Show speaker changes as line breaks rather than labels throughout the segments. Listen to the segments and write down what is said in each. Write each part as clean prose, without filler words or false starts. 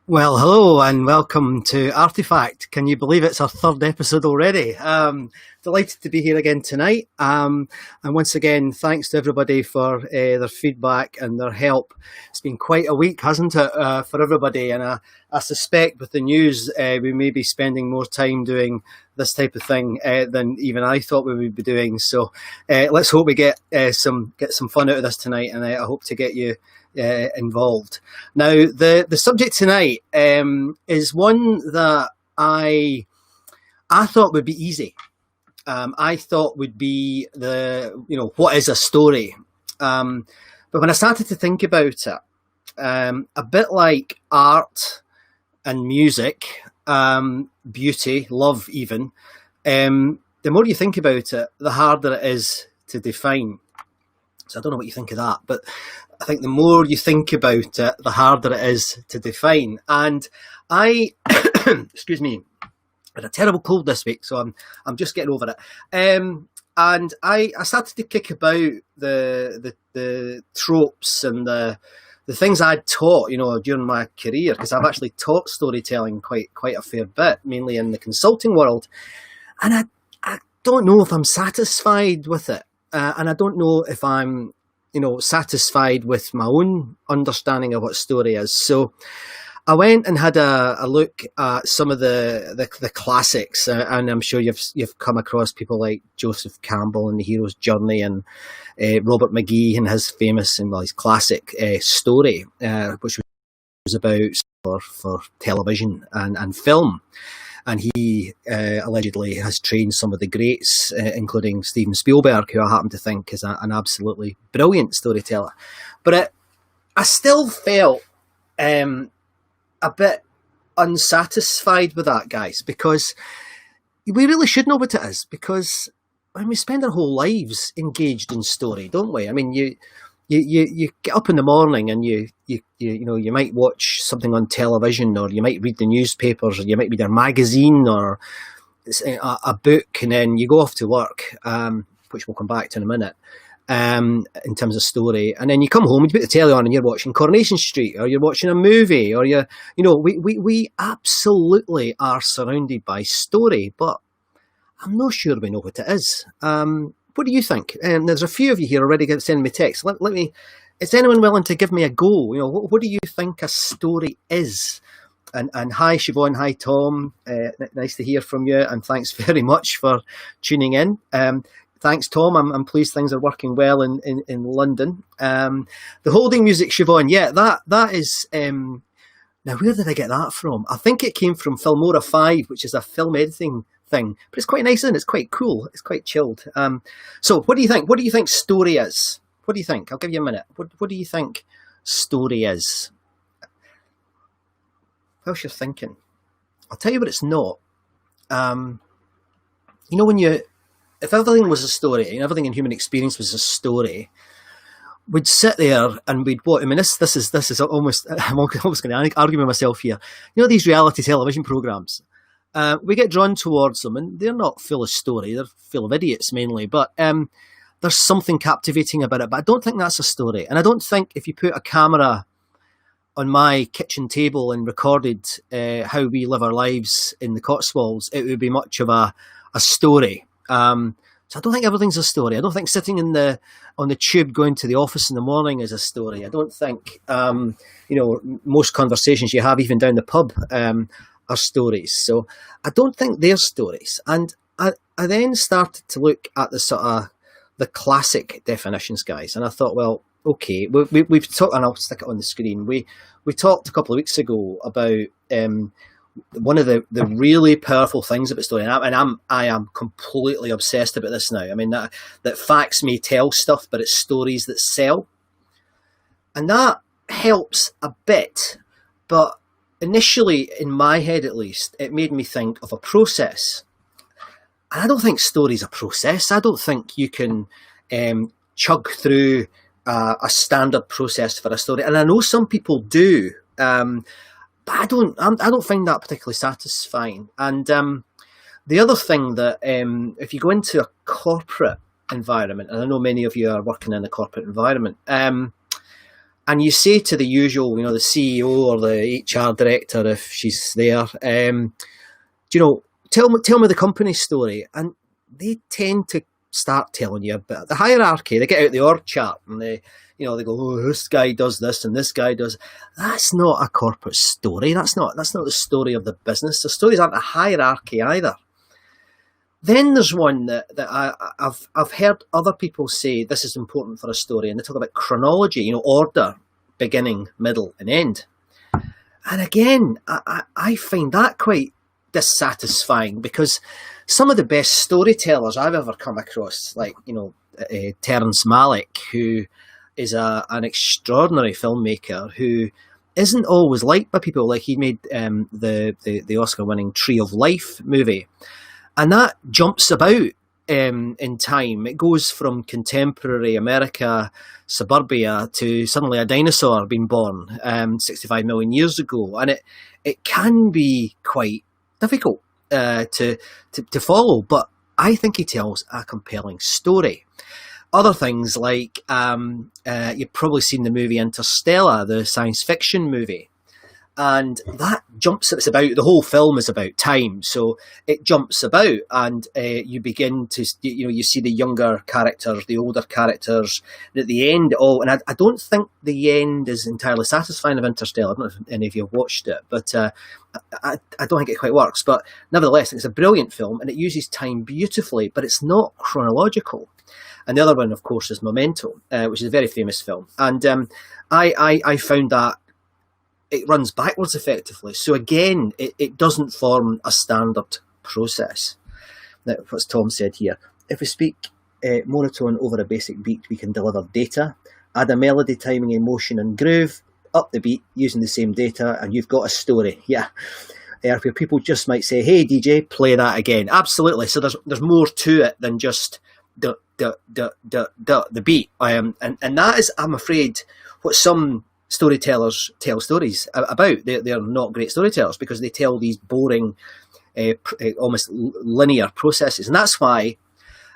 Well, hello and welcome to Artefact. Can you believe it's our third episode already? Delighted to be here again tonight. And once again, thanks to everybody for their feedback and their help. It's been quite a week, hasn't it, for everybody? And I suspect with the news, we may be spending more time doing this type of thing than even I thought we would be doing. So let's hope we get some fun out of this tonight, and I hope to get you involved. Now, the subject tonight is one that I thought would be easy. I thought would be what is a story? But when I started to think about it, a bit like art and music, beauty, love even, the more you think about it, the harder it is to define. So I don't know what you think of that, but I think the more you think about it, the harder it is to define. And I, excuse me, I had a terrible cold this week, so I'm just getting over it. And I started to kick about the tropes and the things I'd taught, during my career, because I've actually taught storytelling quite a fair bit, mainly in the consulting world. And I don't know if I'm satisfied with it. And I don't know if I'm, satisfied with my own understanding of what story is. So I went and had a look at some of the classics, and I'm sure you've come across people like Joseph Campbell and The Hero's Journey, and Robert McGee and his famous and his classic story, which was about for television and film. And he allegedly has trained some of the greats, including Steven Spielberg, who I happen to think is an absolutely brilliant storyteller. But I still felt a bit unsatisfied with that, guys, because we really should know what it is, because we spend our whole lives engaged in story, don't we? I mean, you get up in the morning and you might watch something on television, or you might read the newspapers, or you might read a magazine or a book, and then you go off to work, which we'll come back to in a minute, in terms of story, and then you come home and you put the telly on and you're watching Coronation Street, or you're watching a movie, or we absolutely are surrounded by story, but I'm not sure we know what it is. What do you think? There's a few of you here already sending me text. Let me. Is anyone willing to give me a go? What do you think a story is? And hi, Siobhan. Hi, Tom. Nice to hear from you, and thanks very much for tuning in. Thanks, Tom. I'm pleased things are working well in London. The holding music, Siobhan. Yeah, that is. Now, where did I get that from? I think it came from Filmora 5, which is a film editing thing, but it's quite nice, isn't it? It's quite cool. It's quite chilled. So what do you think? What do you think story is? What do you think? I'll give you a minute. What do you think story is? How's your thinking? I'll tell you what it's not. If everything was a story, and everything in human experience was a story, we'd sit there and we'd watch. I mean, this is almost. I'm almost going to argue with myself here. These reality television programs. We get drawn towards them, and they're not full of story. They're full of idiots mainly, but there's something captivating about it. But I don't think that's a story, and I don't think if you put a camera on my kitchen table and recorded how we live our lives in the Cotswolds, it would be much of a story. So I don't think everything's a story. I don't think sitting on the tube going to the office in the morning is a story. I don't think most conversations you have, even down the pub, are stories. So I don't think they're stories. And I then started to look at the sort of the classic definitions, guys. And I thought, well, okay, we've talked, and I'll stick it on the screen. We talked a couple of weeks ago about one of the really powerful things about story, and I am completely obsessed about this now. I mean, that facts may tell stuff, but it's stories that sell. And that helps a bit, but initially, in my head at least, it made me think of a process. And I don't think story's a process. I don't think you can chug through a standard process for a story. And I know some people do, but I don't find that particularly satisfying. And the other thing that if you go into a corporate environment, and I know many of you are working in a corporate environment, and you say to the usual, the CEO or the HR director, if she's there, tell me the company story, and they tend to start telling you about the hierarchy. They get out the org chart and they go, oh, this guy does this and this guy does. That's not a corporate story. That's not the story of the business. The stories aren't a hierarchy either. Then there's one that I've heard other people say this is important for a story, and they talk about chronology, order, beginning, middle, and end. And again, I find that quite dissatisfying, because some of the best storytellers I've ever come across, like Terrence Malick, who is an extraordinary filmmaker who isn't always liked by people. Like, he made the Oscar-winning Tree of Life movie, and that jumps about in time. It goes from contemporary America, suburbia, to suddenly a dinosaur being born 65 million years ago, and it can be quite difficult to follow, but I think he tells a compelling story. Other things like you've probably seen the movie Interstellar, the science fiction movie, and that it's about, the whole film is about time, so it jumps about, and you begin to you see the younger characters, the older characters, and at the end and I don't think the end is entirely satisfying of Interstellar. I don't know if any of you have watched it, but I don't think it quite works, but nevertheless it's a brilliant film and it uses time beautifully, but it's not chronological. And the other one, of course, is Memento, which is a very famous film, and I found that it runs backwards effectively. So again, it doesn't form a standard process. Now, what's Tom said here? If we speak monotone over a basic beat, we can deliver data, add a melody, timing, emotion, and groove, up the beat using the same data, and you've got a story. Yeah. Where people just might say, hey, DJ, play that again. Absolutely. So there's more to it than just the beat. And that is, I'm afraid, what some storytellers tell stories about. They're not great storytellers because they tell these boring, almost linear processes. And that's why,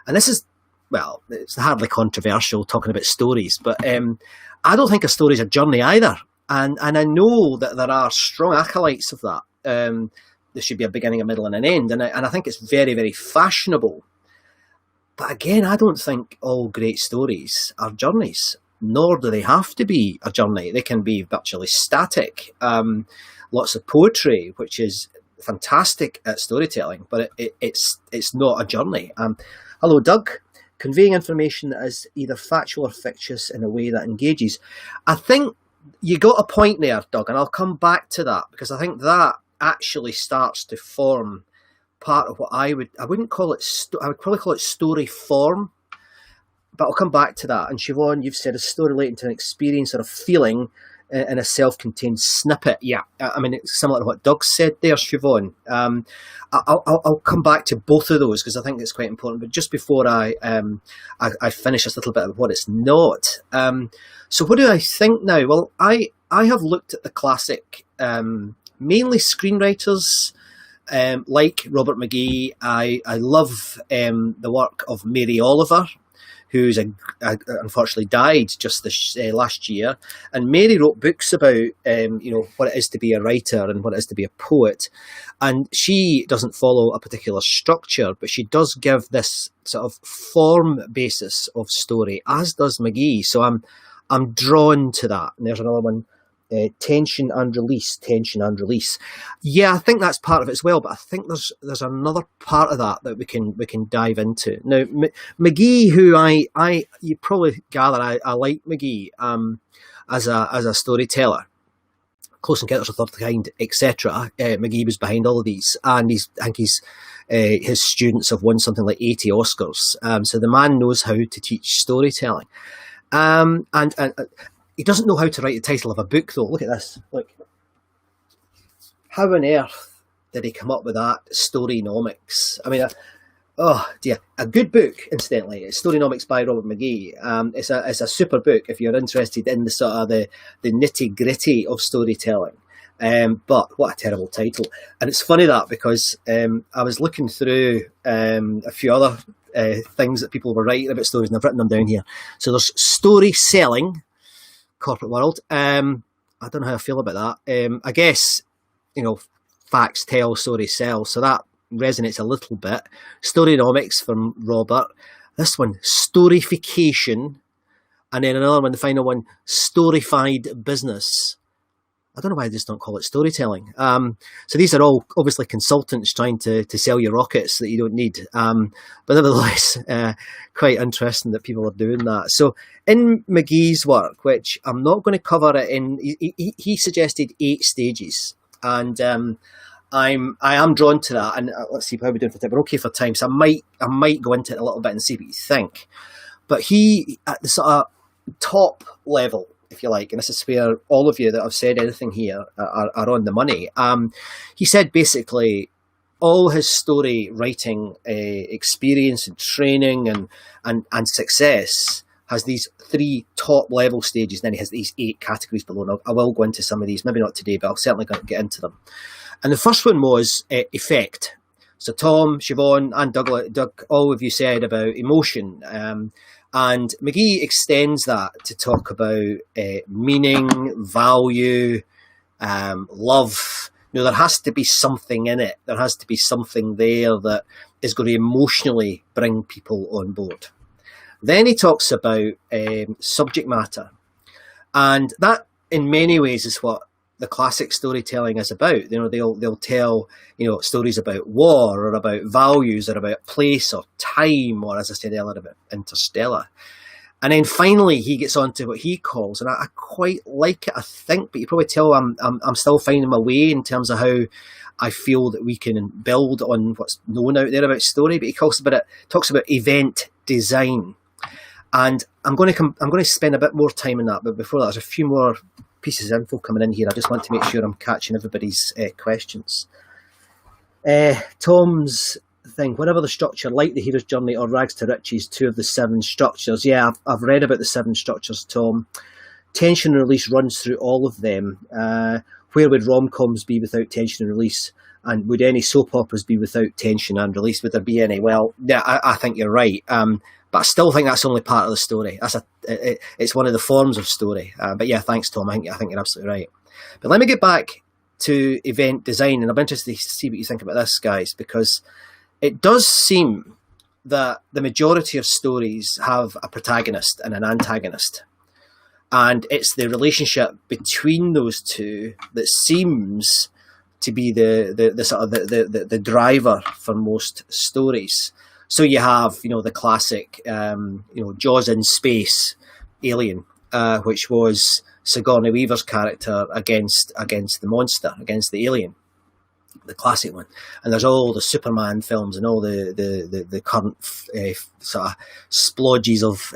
and this is, well, it's hardly controversial talking about stories, but I don't think a story is a journey either. And I know that there are strong acolytes of that. There should be a beginning, a middle, and an end. And I think it's very, very fashionable. But again, I don't think all great stories are journeys, nor do they have to be a journey. They can be virtually static. Lots of poetry, which is fantastic at storytelling, but it's not a journey. Hello, Doug. Conveying information that is either factual or fictitious in a way that engages. I think you got a point there, Doug, and I'll come back to that, because I think that actually starts to form part of what I wouldn't call it, I would probably call it story form, but I'll come back to that. And Siobhan, you've said a story relating to an experience or a feeling in a self-contained snippet. Yeah, I mean, it's similar to what Doug said there, Siobhan. I'll come back to both of those because I think it's quite important. But just before I finish this little bit of what it's not. So what do I think now? Well, I have looked at the classic, mainly screenwriters, like Robert McGee. I love the work of Mary Oliver, who's unfortunately died just this last year. And Mary wrote books about what it is to be a writer and what it is to be a poet. And she doesn't follow a particular structure, but she does give this sort of form basis of story, as does McGee. So I'm drawn to that. And there's another one. Tension and release. Yeah, I think that's part of it as well, but I think there's another part of that we can dive into. Now, McGee, who you probably gather I like McGee as a storyteller. Close Encounters of the Third Kind, etc. McGee was behind all of these, and I think his students have won something like 80 Oscars. So the man knows how to teach storytelling, and he doesn't know how to write the title of a book, though. Look at this. Look. How on earth did he come up with that? Storynomics. I mean, a good book, incidentally. It's Storynomics by Robert McGee. It's a super book if you're interested in the sort of the nitty-gritty of storytelling. But what a terrible title. And it's funny that because I was looking through a few other things that people were writing about stories, and I've written them down here. So there's story selling, corporate world. I don't know how I feel about that. I guess, facts tell, stories sell. So that resonates a little bit. Storynomics from Robert. This one, storification. And then another one, the final one, storified business. I don't know why I just don't call it storytelling. So these are all obviously consultants trying to sell you rockets that you don't need. But nevertheless, quite interesting that people are doing that. So in McGee's work, which I'm not going to cover it in, he suggested 8 stages. And I am drawn to that. And let's see how we're doing for time. We're okay for time. So I might go into it a little bit and see what you think. But he, at the sort of top level, if you like, and this is where all of you that have said anything here are on the money. He said basically all his story writing experience and training and success has these 3 top level stages. Then he has these 8 categories below. And I will go into some of these, maybe not today, but I'll certainly get into them. And the first one was effect. So Tom, Siobhan, and Doug, all of you said about emotion. And McGee extends that to talk about meaning, value, love. There has to be something in it. There has to be something there that is going to emotionally bring people on board. Then he talks about subject matter. And that, in many ways, is what the classic storytelling is about. They'll tell, stories about war or about values or about place or time, or as I said earlier, about interstellar. And then finally he gets on to what he calls, and I quite like it, I think, but you probably tell I'm still finding my way in terms of how I feel that we can build on what's known out there about story. But he talks about event design. And I'm going to spend a bit more time on that, but before that, there's a few more pieces of info coming in here. I just want to make sure I'm catching everybody's questions. Tom's thing, whatever the structure, like the hero's journey or rags to riches, 2 of the 7 structures. Yeah, I've read about the 7 structures, Tom. Tension and release runs through all of them. Where would rom-coms be without tension and release? And would any soap operas be without tension and release? Would there be any? Well, yeah, I think you're right. But I still think that's only part of the story. It's one of the forms of story. But yeah, thanks, Tom. I think you're absolutely right. But let me get back to event design, and I'm interested to see what you think about this, guys, because it does seem that the majority of stories have a protagonist and an antagonist. And it's the relationship between those two that seems to be the sort of the driver for most stories. So you have, the classic, Jaws in space, Alien, which was Sigourney Weaver's character against the monster, against the alien, the classic one. And there's all the Superman films and all the current sort of splodges of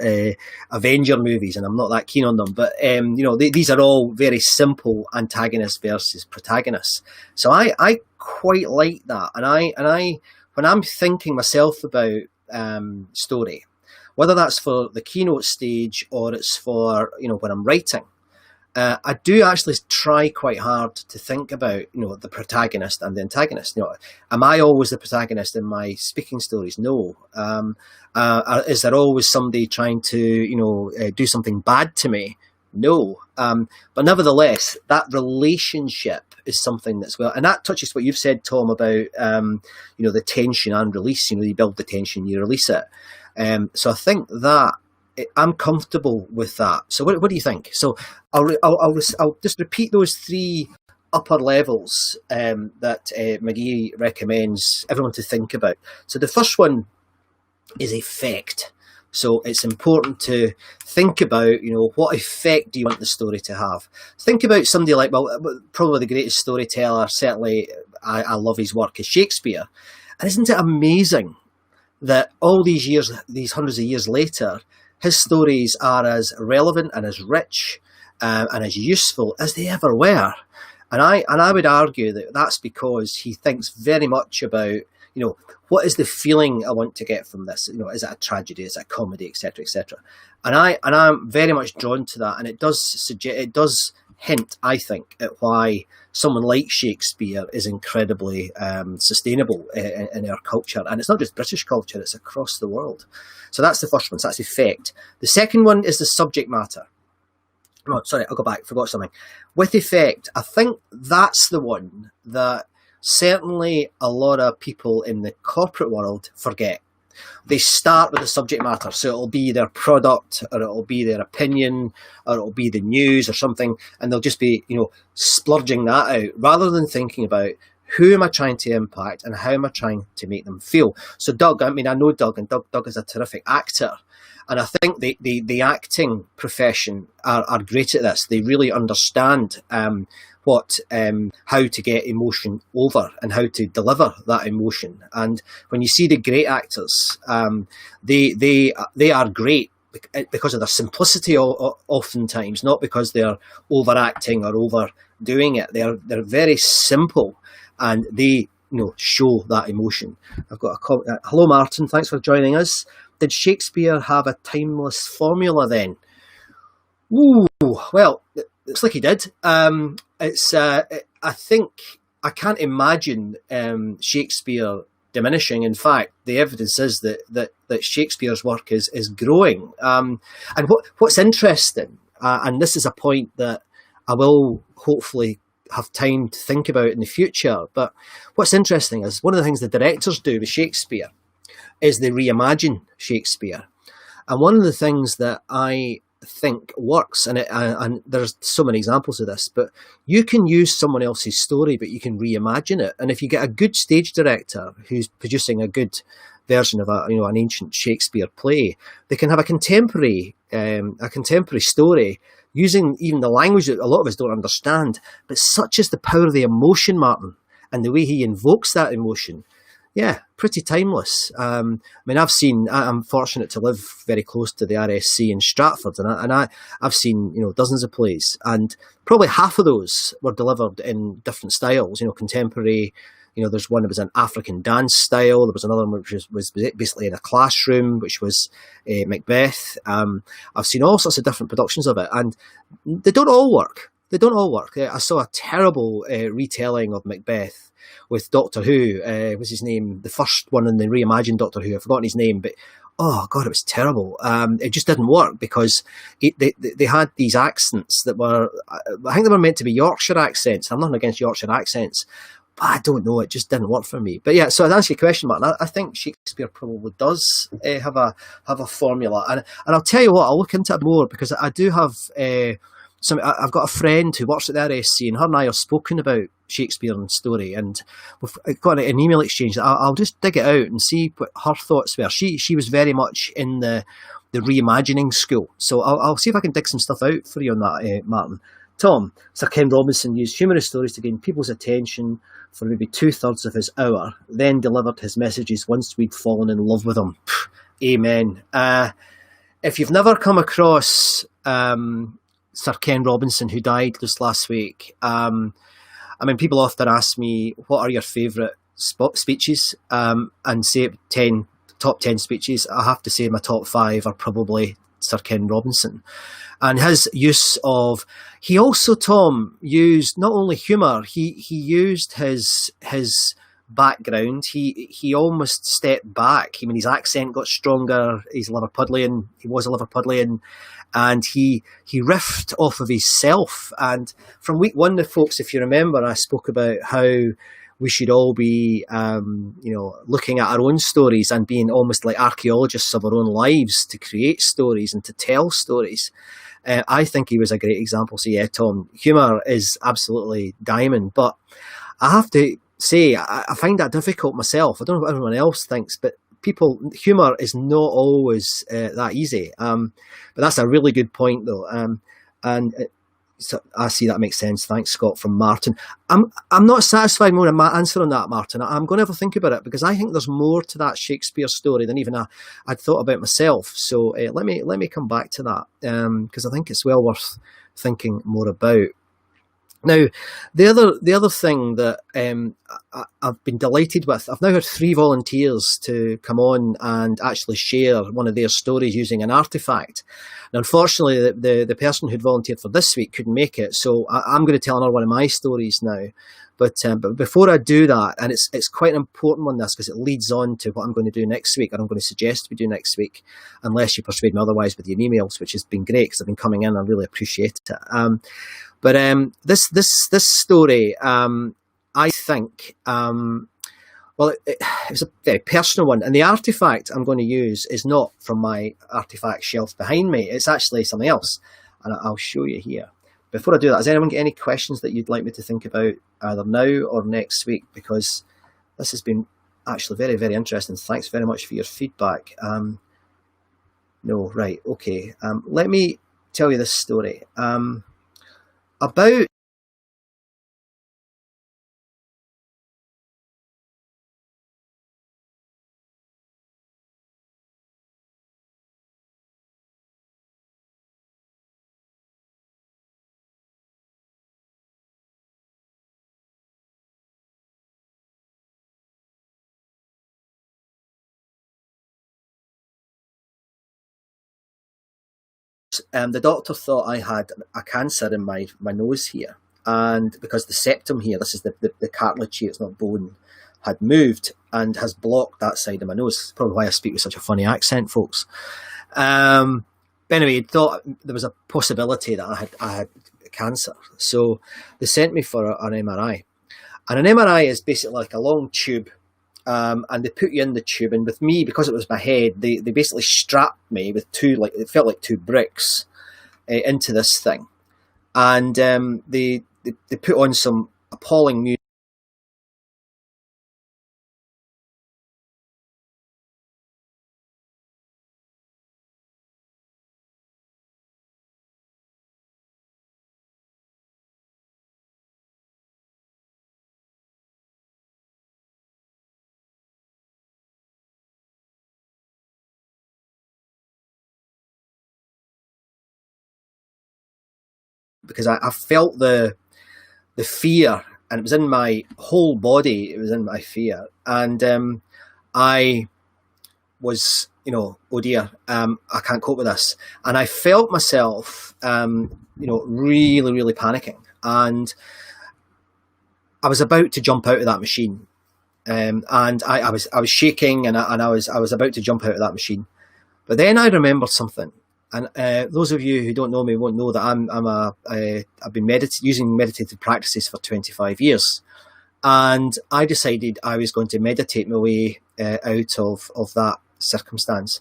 Avenger movies, and I'm not that keen on them. But these are all very simple antagonist versus protagonist. So I quite like that, and I when I'm thinking myself about story, whether that's for the keynote stage or it's for when I'm writing, I do actually try quite hard to think about the protagonist and the antagonist. Am I always the protagonist in my speaking stories? No. Is there always somebody trying to do something bad to me? No. But nevertheless, that relationship is something that's and that touches what you've said, Tom, about the tension and release. You build the tension, you release it. So I think that I'm comfortable with that. So what do you think? So I'll just repeat those 3 upper levels that McGee recommends everyone to think about. So the first one is effect. So it's important to think about, what effect do you want the story to have? Think about somebody like, probably the greatest storyteller, certainly I love his work, is Shakespeare. And isn't it amazing that all these years, these hundreds of years later, his stories are as relevant and as rich and as useful as they ever were? And I would argue that that's because he thinks very much about, what is the feeling I want to get from this? Is it a tragedy? Is it a comedy, etc., etc.? And I'm very much drawn to that, and it does hint, I think, at why someone like Shakespeare is incredibly sustainable in our culture, and it's not just British culture; it's across the world. So that's the first one. So that's effect. The second one is the subject matter, No, sorry, I'll go back. Forgot something. With effect, I think that's the one that certainly a lot of people in the corporate world forget. They start with the subject matter, so it'll be their product, or it'll be their opinion, or it'll be the news or something, and they'll just be, splurging that out rather than thinking about who am I trying to impact and how am I trying to make them feel. So Doug, I know Doug, and Doug is a terrific actor. And I think the acting profession are great at this. They really understand how to get emotion over and how to deliver that emotion. And when you see the great actors, they are great because of their simplicity oftentimes, not because they're overacting or overdoing it. They're very simple, and they show that emotion. I've got hello, Martin. Thanks for joining us. Did Shakespeare have a timeless formula then? Ooh, well, it looks like he did. I think I can't imagine Shakespeare diminishing. In fact, the evidence is that Shakespeare's work is growing. And what's interesting, and this is a point that I will hopefully have time to think about in the future, but what's interesting is one of the things the directors do with Shakespeare is they reimagine Shakespeare. And one of the things that I think works, and there's so many examples of this, but you can use someone else's story, but you can reimagine it. And if you get a good stage director who's producing a good version of an ancient Shakespeare play, they can have a contemporary story using even the language that a lot of us don't understand. But such is the power of the emotion, Martin, and the way he invokes that emotion. Yeah, pretty timeless. I'm fortunate to live very close to the RSC in Stratford, and I've seen dozens of plays, and probably half of those were delivered in different styles. Contemporary. There's one that was an African dance style. There was another one which was basically in a classroom, which was Macbeth. I've seen all sorts of different productions of it, and they don't all work. I saw a terrible retelling of Macbeth with Doctor Who. Was his name the first one in the reimagined Doctor Who? I've forgotten his name, but oh god, it was terrible. It just didn't work because they had these accents that were, I think they were meant to be Yorkshire accents. I'm not against Yorkshire accents, but I don't know, it just didn't work for me. But yeah, so to answer your question, Martin, I think Shakespeare probably does have a formula, and I'll tell you what, I'll look into it more, because I do have I've got a friend who works at the RSC, and her and I have spoken about Shakespeare and story, and we've got an email exchange. I'll just dig it out and see what her thoughts were. She was very much in the reimagining school, so I'll see if I can dig some stuff out for you on that, Martin. Tom, Sir Ken Robinson used humorous stories to gain people's attention for maybe 2/3 of his hour, then delivered his messages once we'd fallen in love with him. Amen. If you've never come across Sir Ken Robinson, who died just last week, people often ask me, what are your favourite speeches? And say top 10 speeches. I have to say my top 5 are probably Sir Ken Robinson. And his use of, he also, Tom, used not only humour, he used his background. He almost stepped back. His accent got stronger. He was a Liverpudlian, and he riffed off of himself. And from week 1, the folks, if you remember, I spoke about how we should all be, looking at our own stories and being almost like archaeologists of our own lives to create stories and to tell stories. I think he was a great example. So yeah, Tom, humour is absolutely diamond. But I have to say, I find that difficult myself. I don't know what everyone else thinks, but humour is not always that easy. But that's a really good point, though. So I see that makes sense. Thanks, Scott, from Martin. I'm not satisfied with my answer on that, Martin. I'm going to have a think about it, because I think there's more to that Shakespeare story than even I'd thought about myself. So let me come back to that, because I think it's well worth thinking more about. Now, the other thing that I've been delighted with. I've now had 3 volunteers to come on and actually share one of their stories using an artefact. And unfortunately, the person who'd volunteered for this week couldn't make it, so I'm going to tell another one of my stories now. But before I do that, and it's quite an important one, this, because it leads on to what I'm going to do next week, or I'm going to suggest we do next week, unless you persuade me otherwise with your emails, which has been great because they've been coming in. I really appreciate it. But this story, I think, well, it's a very personal one. And the artefact I'm going to use is not from my artefact shelf behind me. It's actually something else. And I'll show you here. Before I do that, has anyone got any questions that you'd like me to think about either now or next week? Because this has been actually very, very interesting. Thanks very much for your feedback. No, right, okay. Let me tell you this story. About the doctor thought I had a cancer in my nose here, and because the septum here, this is the cartilage here, it's not bone, had moved and has blocked that side of my nose. That's probably why I speak with such a funny accent, folks. But anyway, he thought there was a possibility that I had cancer, so they sent me for an MRI. And an MRI is basically like a long tube, and they put you in the tube. And with me, because it was my head, they basically strapped me with it felt like 2 bricks into this thing, and they put on some appalling music. Because I felt the fear, and it was in my whole body. It was in my fear, and I was, oh dear, I can't cope with this, and I felt myself, really, really panicking, and I was about to jump out of that machine, and I was shaking, and I was about to jump out of that machine, but then I remembered something. And those of you who don't know me won't know that I've been using meditative practices for 25 years. And I decided I was going to meditate my way out of that circumstance.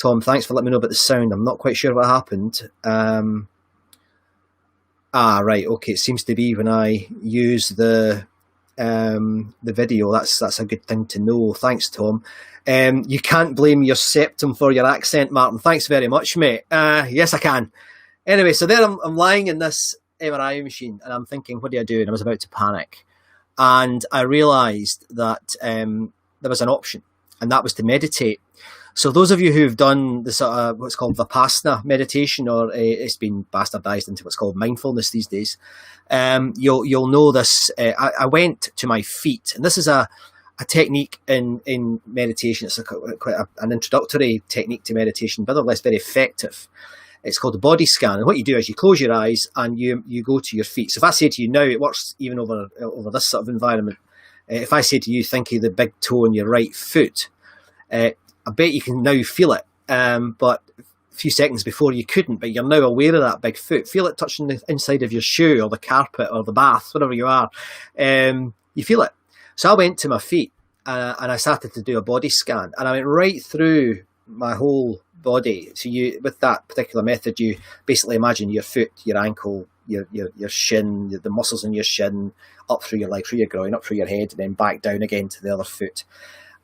Tom, thanks for letting me know about the sound. I'm not quite sure what happened. Right, okay. It seems to be when I use the video. That's a good thing to know. Thanks, Tom. You can't blame your septum for your accent, Martin. Thanks very much, mate. Yes, I can. Anyway, so there I'm lying in this MRI machine, and I'm thinking, what do I do? And I was about to panic. And I realised that there was an option, and that was to meditate. So those of you who've done the sort of what's called Vipassana meditation, or it's been bastardized into what's called mindfulness these days, you'll know this. I went to my feet, and this is a technique in meditation. It's quite an introductory technique to meditation, but nevertheless very effective. It's called a body scan, and what you do is you close your eyes and you go to your feet. So if I say to you now, it works even over this sort of environment. If I say to you, think of the big toe on your right foot, I bet you can now feel it, but a few seconds before you couldn't, but you're now aware of that big foot. Feel it touching the inside of your shoe or the carpet or the bath, whatever you are. You feel it. So I went to my feet and I started to do a body scan, and I went right through my whole body. So with that particular method, you basically imagine your foot, your ankle, your shin, the muscles in your shin, up through your leg, through your groin, up through your head, and then back down again to the other foot.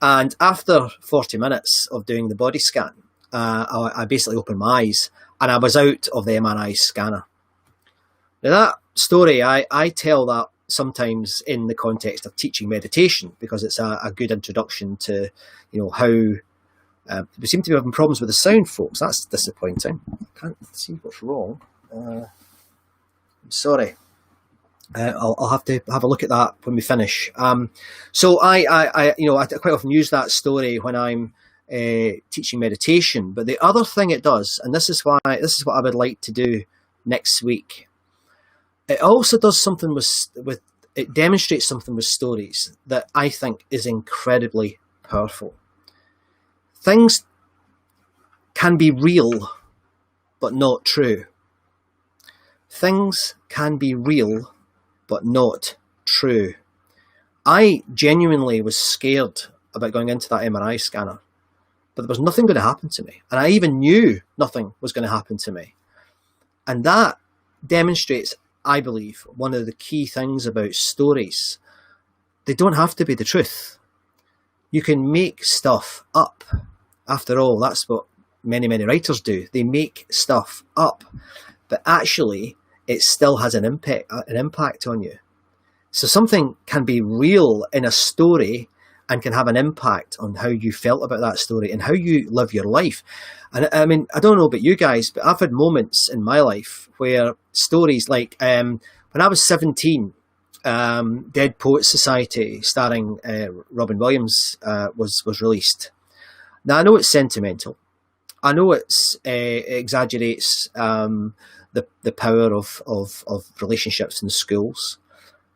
And after 40 minutes of doing the body scan, I basically opened my eyes and I was out of the MRI scanner. Now that story, I tell that sometimes in the context of teaching meditation, because it's a good introduction to, how we seem to be having problems with the sound, folks. That's disappointing. I can't see what's wrong. I'm sorry. I'll have to have a look at that when we finish. So I quite often use that story when I'm teaching meditation. But the other thing it does, and this is what I would like to do next week. It also does something with it demonstrates something with stories that I think is incredibly powerful. Things can be real, but not true. Things can be real, but not true. I genuinely was scared about going into that MRI scanner, but there was nothing going to happen to me. And I even knew nothing was going to happen to me. And that demonstrates, I believe, one of the key things about stories. They don't have to be the truth. You can make stuff up. After all, that's what many writers do. They make stuff up. But actually, it still has an impact on you. So something can be real in a story and can have an impact on how you felt about that story and how you live your life. And I mean, I don't know about you guys, but I've had moments in my life where stories like when I was 17, Dead Poets Society starring Robin Williams was released. Now, I know it's sentimental. I know it exaggerates the power of relationships in schools.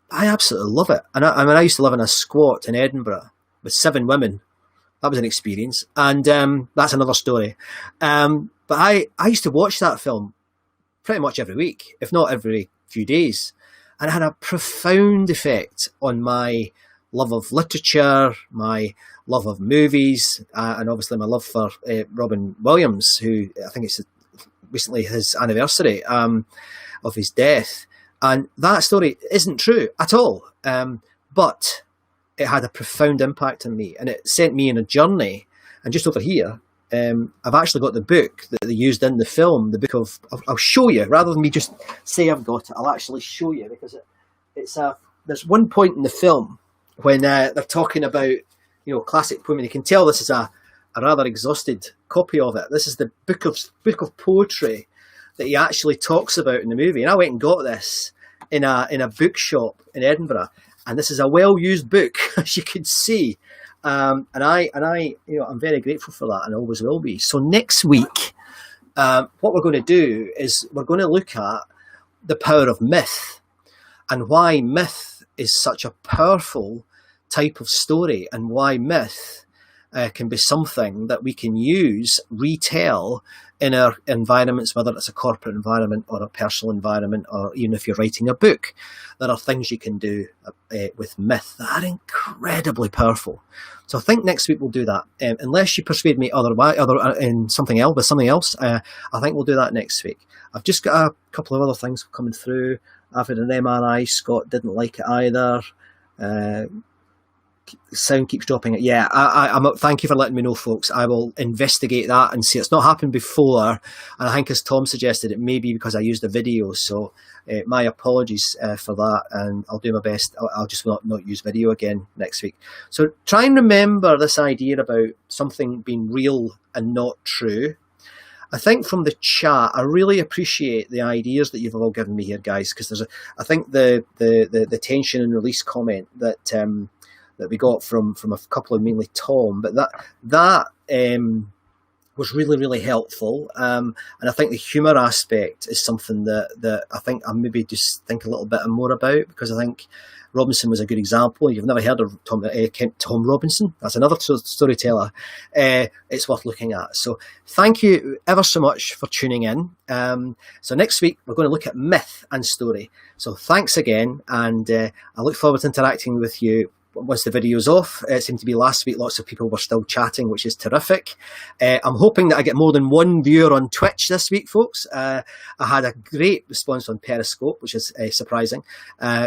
I absolutely love it. And I used to live in a squat in Edinburgh with 7 women. That was an experience. And that's another story. But I used to watch that film pretty much every week, if not every few days. And it had a profound effect on my love of literature, my love of movies, and obviously my love for Robin Williams, who I think it's recently his anniversary of his death. And that story isn't true at all. But it had a profound impact on me, and it sent me on a journey. And just over here, I've actually got the book that they used in the film, the book of, I'll show you, rather than me just say I've got it, I'll actually show you, because there's one point in the film when they're talking about, classic poem, and you can tell this is a rather exhausted copy of it. This is the book of poetry that he actually talks about in the movie. And I went and got this in a bookshop in Edinburgh, and this is a well-used book, as you can see. And I'm very grateful for that, and always will be. So next week, what we're going to do is we're going to look at the power of myth and why myth is such a powerful type of story, and why myth can be something that we can use, retell in our environments, whether it's a corporate environment or a personal environment, or even if you're writing a book. There are things you can do with myth that are incredibly powerful. So I think next week we'll do that. Unless you persuade me in something else, I think we'll do that next week. I've just got a couple of other things coming through. I've had an MRI. Scott didn't like it either. Sound keeps dropping. Yeah, I'm. Thank you for letting me know, folks. I will investigate that and see. It's not happened before, and I think, as Tom suggested, it may be because I used a video. So my apologies for that, and I'll do my best. I'll just not use video again next week. So try and remember this idea about something being real and not true. I think from the chat, I really appreciate the ideas that you've all given me here, guys, because I think the tension and release comment that we got from a couple of, mainly Tom, but that was really helpful. And I think the humour aspect is something that I think I maybe just think a little bit more about, because I think Robinson was a good example. If you've never heard of Tom Robinson, that's another storyteller. It's worth looking at. So thank you ever so much for tuning in. So next week, we're going to look at myth and story. So thanks again, and I look forward to interacting with you once the video's off. It seemed to be last week, lots of people were still chatting, which is terrific. I'm hoping that I get more than one viewer on Twitch this week, folks. I had a great response on Periscope, which is surprising,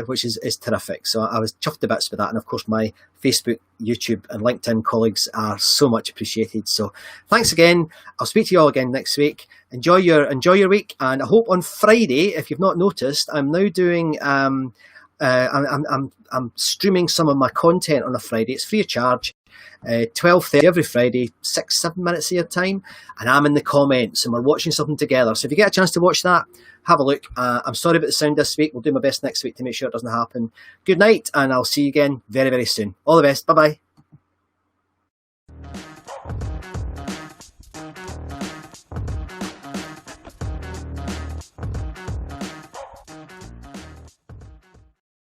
which is terrific. So I was chuffed to bits with that. And of course, my Facebook, YouTube and LinkedIn colleagues are so much appreciated. So thanks again. I'll speak to you all again next week. Enjoy your week. And I hope on Friday, if you've not noticed, I'm now doing I'm streaming some of my content on a Friday. It's free of charge. 12:30 every Friday, 6-7 minutes of your time, and I'm in the comments and we're watching something together. So if you get a chance to watch that, have a look. I'm sorry about the sound this week. We'll do my best next week to make sure it doesn't happen. Good night, and I'll see you again very, very soon. All the best. Bye-bye.